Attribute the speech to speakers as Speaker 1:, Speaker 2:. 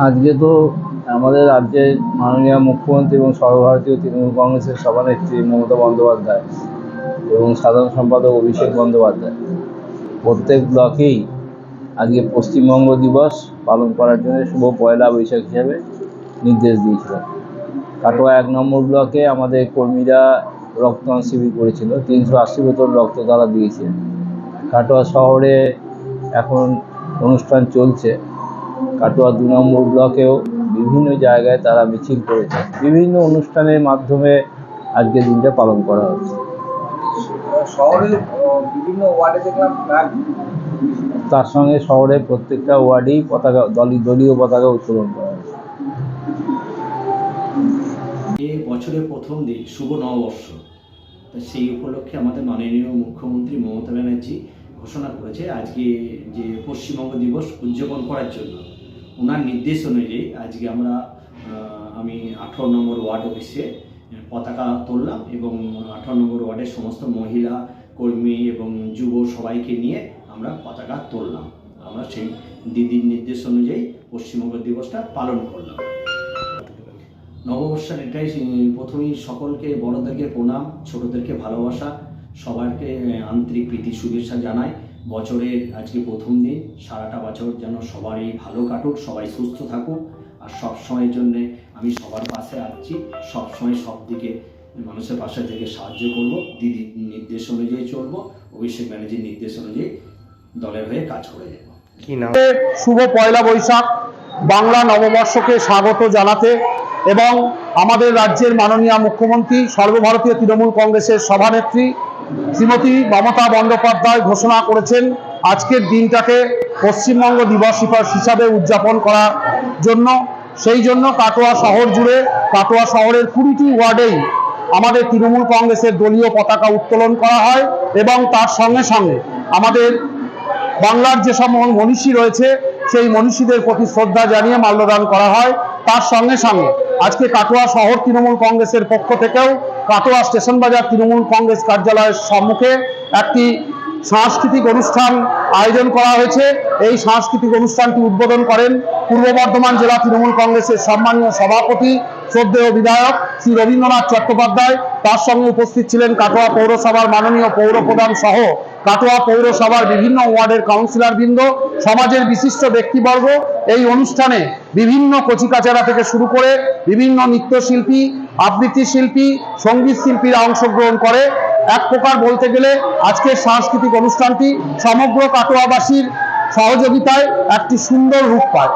Speaker 1: আজকে তো আমাদের রাজ্যের মাননীয় মুখ্যমন্ত্রী এবং সর্বভারতীয় তৃণমূল কংগ্রেসের সভানেত্রী মমতা বন্দ্যোপাধ্যায় এবং সাধারণ সম্পাদক অভিষেক বন্দ্যোপাধ্যায় প্রত্যেক ব্লকেই আজকে পশ্চিমবঙ্গ দিবস পালন করার জন্য শুভ পয়লা বৈশাখ হিসাবে নির্দেশ দিয়েছিলেন। কাটোয়া 1 নম্বর ব্লকে আমাদের কর্মীরা রক্তদান শিবির করেছিল, 380 বোতল রক্ত তারা দিয়েছে। কাটোয়া শহরে এখন অনুষ্ঠান চলছে। কাটোয়া 2 নম্বর ব্লকেও বিভিন্ন জায়গায় তারা মিছিল করেছে। বিভিন্ন অনুষ্ঠানের মাধ্যমে আজকে দিনটা পালন করা হচ্ছে।
Speaker 2: শহরের বিভিন্ন ওয়ার্ডে দেখলাম
Speaker 1: তার সঙ্গে শহরের প্রত্যেকটা ওয়ার্ডেই পতাকা দলীয় পতাকা উত্তোলন করা হয়েছে।
Speaker 3: এ বছরের প্রথম দিন শুভ নববর্ষ, সেই উপলক্ষে আমাদের মাননীয় মুখ্যমন্ত্রী মমতা ব্যানার্জি ঘোষণা করেছে আজকে যে পশ্চিমবঙ্গ দিবস উদযাপন করার জন্য। ওনার নির্দেশ অনুযায়ী আজকে আমি 18 নম্বর ওয়ার্ড অফিসে পতাকা তুললাম এবং 18 নম্বর ওয়ার্ডের সমস্ত মহিলা কর্মী এবং যুব সবাইকে নিয়ে আমরা পতাকা তুললাম। আমরা সেই দিদির নির্দেশ অনুযায়ী পশ্চিমবঙ্গ দিবসটা পালন করলাম। নববর্ষের এটাই প্রথমেই সকলকে বড়দেরকে প্রণাম, ছোটদেরকে ভালোবাসা, সবাইকে আন্তরিক প্রীতি শুভেচ্ছা জানাই। বছরের আজকে প্রথম দিন, সারাটা বছর যেন সবারই ভালো কাটুক, সবাই সুস্থ থাকুক। আর সব সময়ের জন্য আমি সবার পাশে আছি, সবসময় সব দিকে মানুষের পাশে থেকে সাহায্য করব। দিদির নির্দেশ অনুযায়ী চলব, অভিষেক ব্যানার্জির নির্দেশ অনুযায়ী দলের হয়ে কাজ করে যাব।
Speaker 4: কি নাম? শুভ পয়লা বৈশাখ বাংলা নববর্ষকে স্বাগত জানাতে এবং আমাদের রাজ্যের মাননীয় মুখ্যমন্ত্রী সর্বভারতীয় তৃণমূল কংগ্রেসের সভানেত্রী শ্রীমতী মমতা বন্দ্যোপাধ্যায় ঘোষণা করেছেন আজকের দিনটাকে পশ্চিমবঙ্গ দিবস হিসাবে উদযাপন করার জন্য। সেই জন্য কাটোয়া শহর জুড়ে, কাটোয়া শহরের 20টি ওয়ার্ডেই আমাদের তৃণমূল কংগ্রেসের দলীয় পতাকা উত্তোলন করা হয় এবং তার সঙ্গে সঙ্গে আমাদের বাংলার যেসব মনীষী রয়েছে সেই মনীষীদের প্রতি শ্রদ্ধা জানিয়ে মাল্যদান করা হয়। তার সঙ্গে সঙ্গে আজকে কাটোয়া শহর তৃণমূল কংগ্রেসের পক্ষ থেকেও কাটোয়া স্টেশন বাজার তৃণমূল কংগ্রেস কার্যালয়ের সম্মুখে একটি সাংস্কৃতিক অনুষ্ঠান আয়োজন করা হয়েছে। এই সাংস্কৃতিক অনুষ্ঠানটি উদ্বোধন করেন পূর্ব বর্ধমান জেলা তৃণমূল কংগ্রেসের সম্মানীয় সভাপতি শ্রদ্ধেয় বিধায়ক শ্রী রবীন্দ্রনাথ চট্টোপাধ্যায়। তার সঙ্গে উপস্থিত ছিলেন কাটোয়া পৌরসভার মাননীয় পৌরপ্রধান সহ কাটোয়া পৌরসভার বিভিন্ন ওয়ার্ডের কাউন্সিলর বৃন্দ, সমাজের বিশিষ্ট ব্যক্তিবর্গ। এই অনুষ্ঠানে বিভিন্ন কচিকাচারা থেকে শুরু করে বিভিন্ন নৃত্যশিল্পী, আবৃত্তি শিল্পী, সঙ্গীত শিল্পীরা অংশগ্রহণ করে। এক প্রকার বলতে গেলে আজকের সাংস্কৃতিক অনুষ্ঠানটি সমগ্র কাটোয়াবাসীর সহযোগিতায় একটি সুন্দর রূপ পায়।